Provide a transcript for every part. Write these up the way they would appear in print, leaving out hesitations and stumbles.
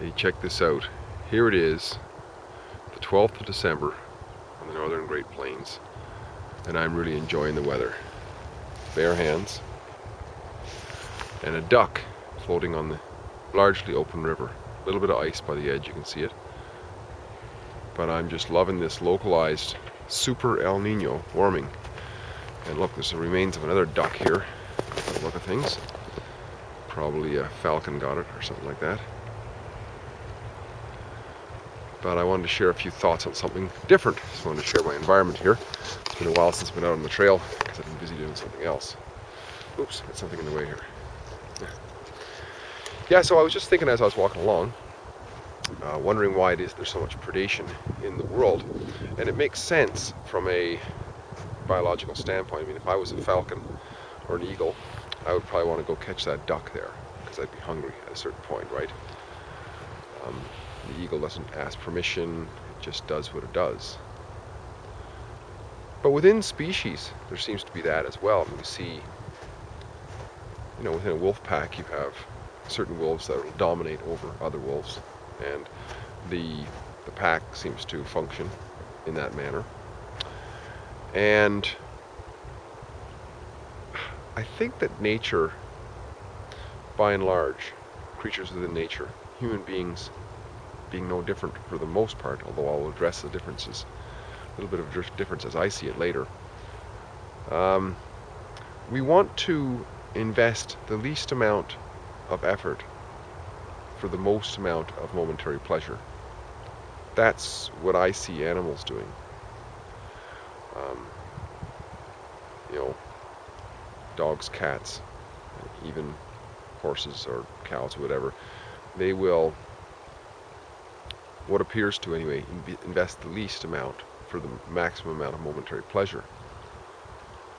Hey, check this out. Here it is, the 12th of December on the northern Great Plains, and I'm really enjoying the weather. Bare hands, and a duck floating on the largely open river. A little bit of ice by the edge, you can see it. But I'm just loving this localized super El Nino warming. And look, there's the remains of another duck here. By the look of things. Probably a falcon got it or something like that. But I wanted to share a few thoughts on something different. Just wanted to share my environment here. It's been a while since I've been out on the trail because I've been busy doing something else. Oops, got something in the way here. Yeah, so I was just thinking as I was walking along, wondering why it is there's so much predation in the world. And it makes sense from a biological standpoint. I mean, if I was a falcon or an eagle, I would probably want to go catch that duck there because I'd be hungry at a certain point, right? The eagle doesn't ask permission, it just does what it does. But within species, there seems to be that as well. I mean, we see, within a wolf pack, you have certain wolves that will dominate over other wolves, and the pack seems to function in that manner. And I think that nature, by and large, creatures within nature, human beings being no different for the most part, although I'll address the differences, a little bit of difference as I see it later. We want to invest the least amount of effort for the most amount of momentary pleasure. That's what I see animals doing. Dogs, cats, even horses or cows or whatever, they will, what appears to anyway, invest the least amount for the maximum amount of momentary pleasure.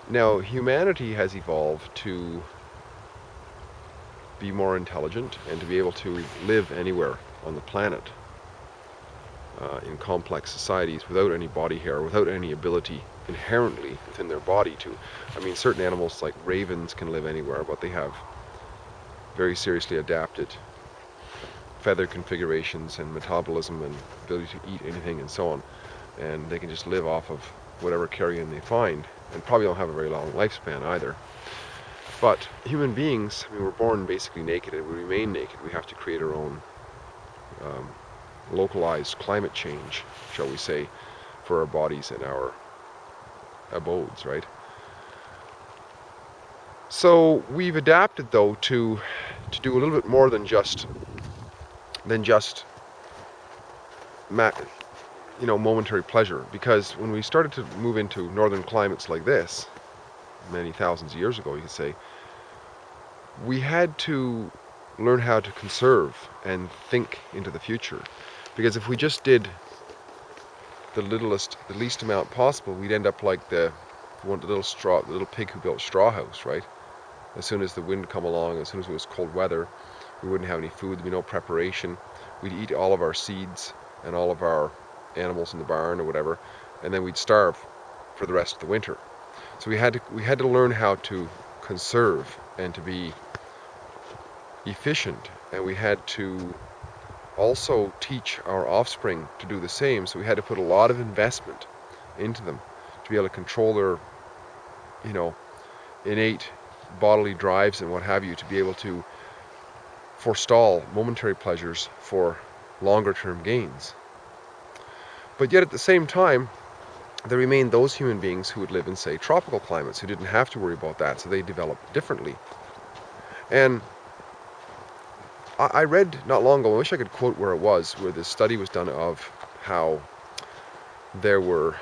Now, humanity has evolved to be more intelligent and to be able to live anywhere on the planet in complex societies without any body hair, without any ability inherently within their body to, certain animals like ravens can live anywhere, but they have very seriously adapted feather configurations and metabolism and ability to eat anything and so on, and they can just live off of whatever carrion they find, and probably don't have a very long lifespan either. But human beings, we're born basically naked and we remain naked. We have to create our own localized climate change, shall we say, for our bodies and our abodes, right? So we've adapted though to do a little bit more than just momentary pleasure, because when we started to move into northern climates like this many thousands of years ago, you could say, we had to learn how to conserve and think into the future, because if we just did the least amount possible, we'd end up like the little pig who built straw house, right? As soon as the wind come along, as soon as it was cold weather, we wouldn't have any food, there'd be no preparation. We'd eat all of our seeds and all of our animals in the barn or whatever, and then we'd starve for the rest of the winter. So we had to learn how to conserve and to be efficient, and we had to also teach our offspring to do the same. So we had to put a lot of investment into them to be able to control their, innate bodily drives and what have you, to be able to forestall momentary pleasures for longer term gains. But yet at the same time, there remained those human beings who would live in, say, tropical climates, who didn't have to worry about that, so they developed differently. And I read not long ago, I wish I could quote where it was, where this study was done of how there were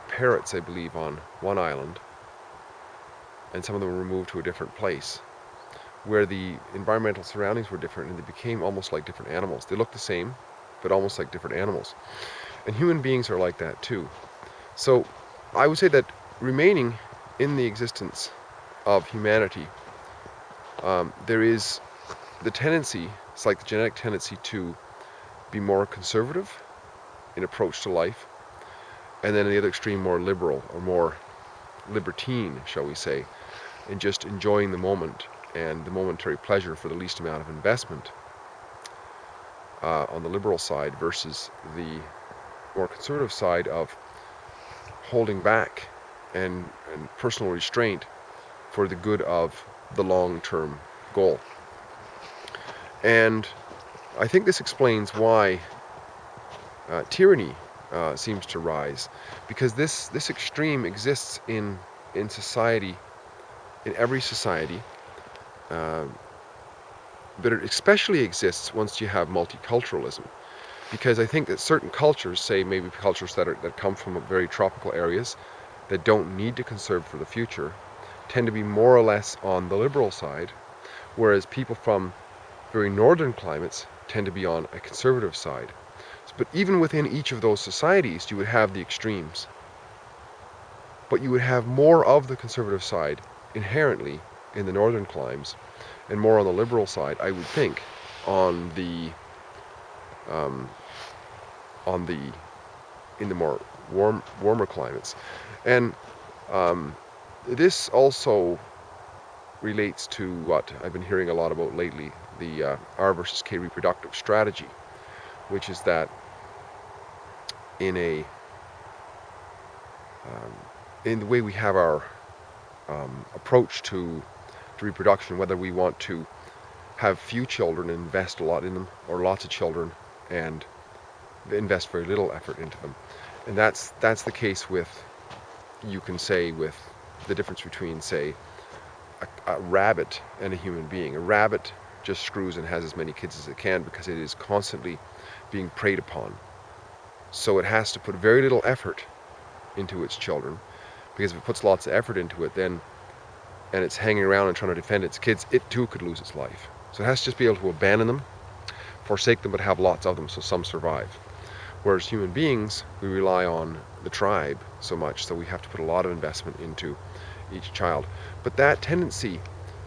parrots, I believe, on one island, and some of them were moved to a different place, where the environmental surroundings were different, and they became almost like different animals. They looked the same, but almost like different animals. And human beings are like that too. So I would say that remaining in the existence of humanity, there is the tendency, it's like the genetic tendency to be more conservative in approach to life, and then in the other extreme, more liberal or more libertine, shall we say, in just enjoying the moment and the momentary pleasure for the least amount of investment. on the liberal side versus the more conservative side of holding back and personal restraint for the good of the long-term goal. And I think this explains why tyranny seems to rise, because this extreme exists in society, in every society, uh, but it especially exists once you have multiculturalism. Because I think that certain cultures, say maybe cultures that come from very tropical areas that don't need to conserve for the future, tend to be more or less on the liberal side, whereas people from very northern climates tend to be on a conservative side. But even within each of those societies, you would have the extremes. But you would have more of the conservative side inherently in the northern climes, and more on the liberal side, I would think, on the um, in the more warmer climates. And this also relates to what I've been hearing a lot about lately, the R versus K reproductive strategy, which is that in the way we have our approach to reproduction, whether we want to have few children and invest a lot in them, or lots of children and invest very little effort into them. And that's the case with, you can say, with the difference between, say, a rabbit and a human being. A rabbit just screws and has as many kids as it can because it is constantly being preyed upon. So it has to put very little effort into its children, because if it puts lots of effort into it, then, and it's hanging around and trying to defend its kids, it too could lose its life. So it has to just be able to abandon them, forsake them, but have lots of them so some survive. Whereas human beings, we rely on the tribe so much, so we have to put a lot of investment into each child. But that tendency,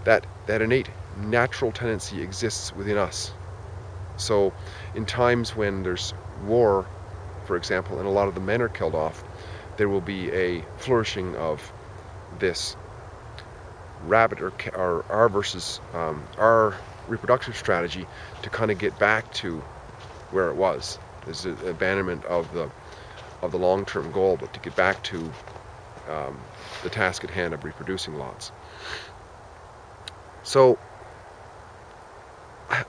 that innate natural tendency exists within us. So in times when there's war, for example, and a lot of the men are killed off, there will be a flourishing of this rabbit or R versus R reproductive strategy to kind of get back to where it was. There's an abandonment of the long-term goal, but to get back to the task at hand of reproducing lots. So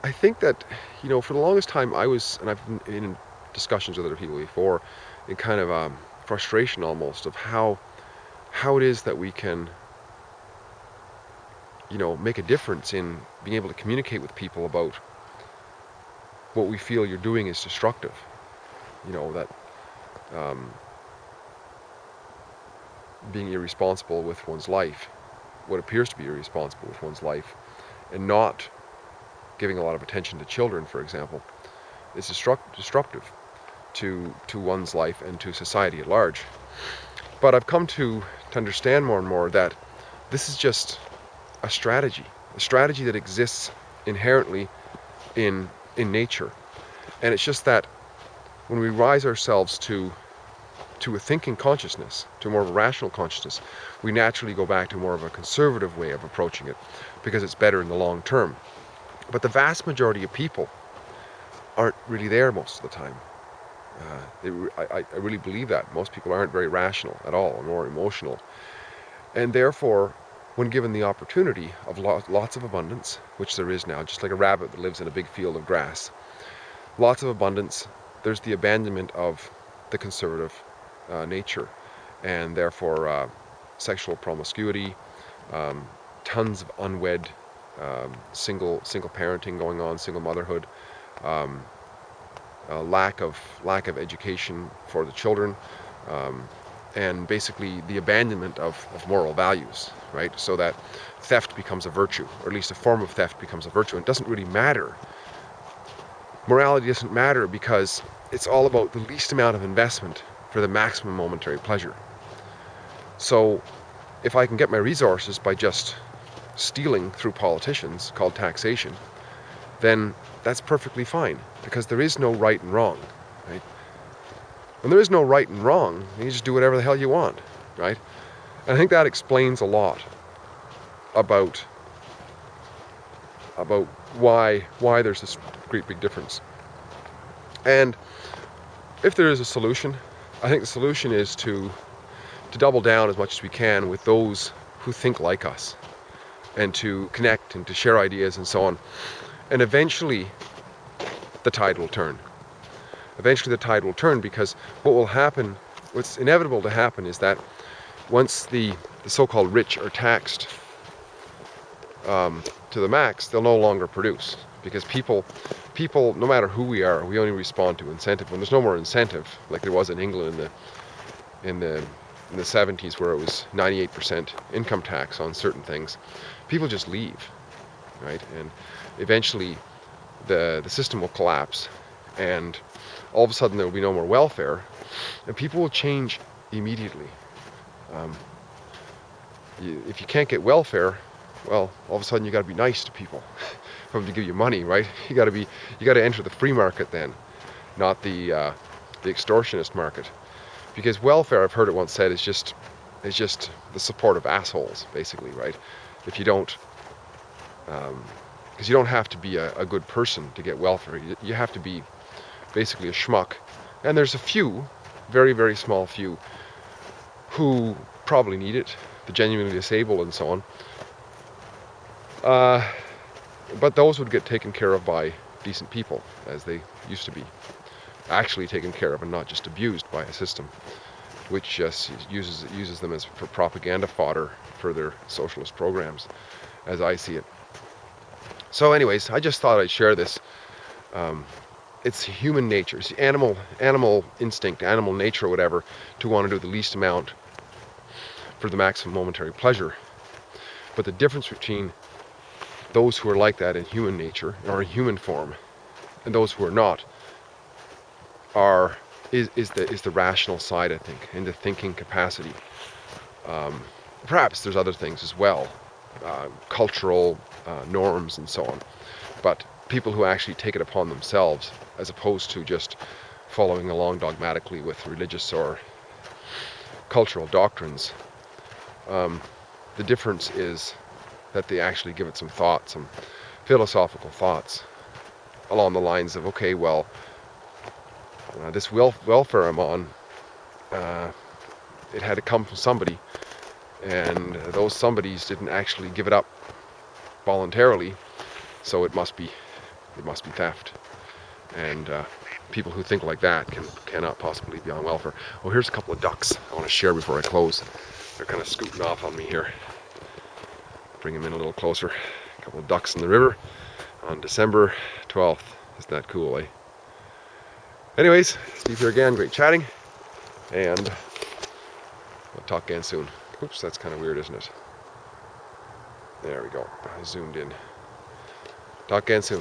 I think that, for the longest time I was, and I've been in discussions with other people before, in kind of frustration almost of how it is that we can, make a difference in being able to communicate with people about what we feel you're doing is destructive. That being irresponsible with one's life, what appears to be irresponsible with one's life, and not giving a lot of attention to children, for example, is disruptive to one's life and to society at large. But I've come to understand more and more that this is just a strategy that exists inherently in nature. And it's just that when we rise ourselves to a thinking consciousness, to more of a rational consciousness, we naturally go back to more of a conservative way of approaching it, because it's better in the long term. But the vast majority of people aren't really there most of the time. I really believe that. Most people aren't very rational at all, or more emotional. And therefore, when given the opportunity of lots of abundance, which there is now, just like a rabbit that lives in a big field of grass, lots of abundance, there's the abandonment of the conservative nature, and therefore sexual promiscuity, tons of unwed, single parenting going on, single motherhood, lack of education for the children, and basically the abandonment of moral values, right? So that theft becomes a virtue, or at least a form of theft becomes a virtue. And it doesn't really matter. Morality doesn't matter, because it's all about the least amount of investment for the maximum momentary pleasure. So if I can get my resources by just stealing through politicians, called taxation, then that's perfectly fine, because there is no right and wrong, right? When there is no right and wrong, you just do whatever the hell you want, right? And I think that explains a lot about why there's this great big difference And if there is a solution, I think the solution is to double down as much as we can with those who think like us, and to connect and to share ideas and so on. And eventually the tide will turn. Eventually the tide will turn, because what will happen, what's inevitable to happen, is that once the so-called rich are taxed to the max, they'll no longer produce, because people, no matter who we are, we only respond to incentive. When there's no more incentive, like there was in England in the 70s, where it was 98% income tax on certain things, people just leave, right? And eventually the system will collapse, and all of a sudden there will be no more welfare, and people will change immediately. If you can't get welfare, well, all of a sudden you got to be nice to people for them to give you money, right? You got to enter the free market then, not the extortionist market, because welfare, I've heard it once said, is just the support of assholes, basically, right? If you don't, because you don't have to be a good person to get welfare. You have to be basically a schmuck, and there's a few, very, very small few, who probably need it, the genuinely disabled and so on. But those would get taken care of by decent people, as they used to be, actually taken care of and not just abused by a system which just uses them as for propaganda fodder for their socialist programs, as I see it. So anyways, I just thought I'd share this. It's human nature, it's animal instinct, animal nature, or whatever, to want to do the least amount for the maximum momentary pleasure. But the difference between those who are like that in human nature, or in human form, and those who are not, is the rational side, I think, and the thinking capacity. Perhaps there's other things as well, cultural norms and so on, but people who actually take it upon themselves, as opposed to just following along dogmatically with religious or cultural doctrines. The difference is that they actually give it some thought, some philosophical thoughts, along the lines of, okay, well, this welfare I'm on, it had to come from somebody, and those somebodies didn't actually give it up voluntarily, so it must be theft. And people who think like that cannot possibly be on welfare. Oh, here's a couple of ducks I want to share before I close. They're kind of scooting off on me here. Bring them in a little closer. A couple of ducks in the river on December 12th. Isn't that cool, eh? Anyways, Steve here again. Great chatting, and I'll talk again soon. Oops, that's kind of weird, isn't it? There we go. I zoomed in. Talk again soon.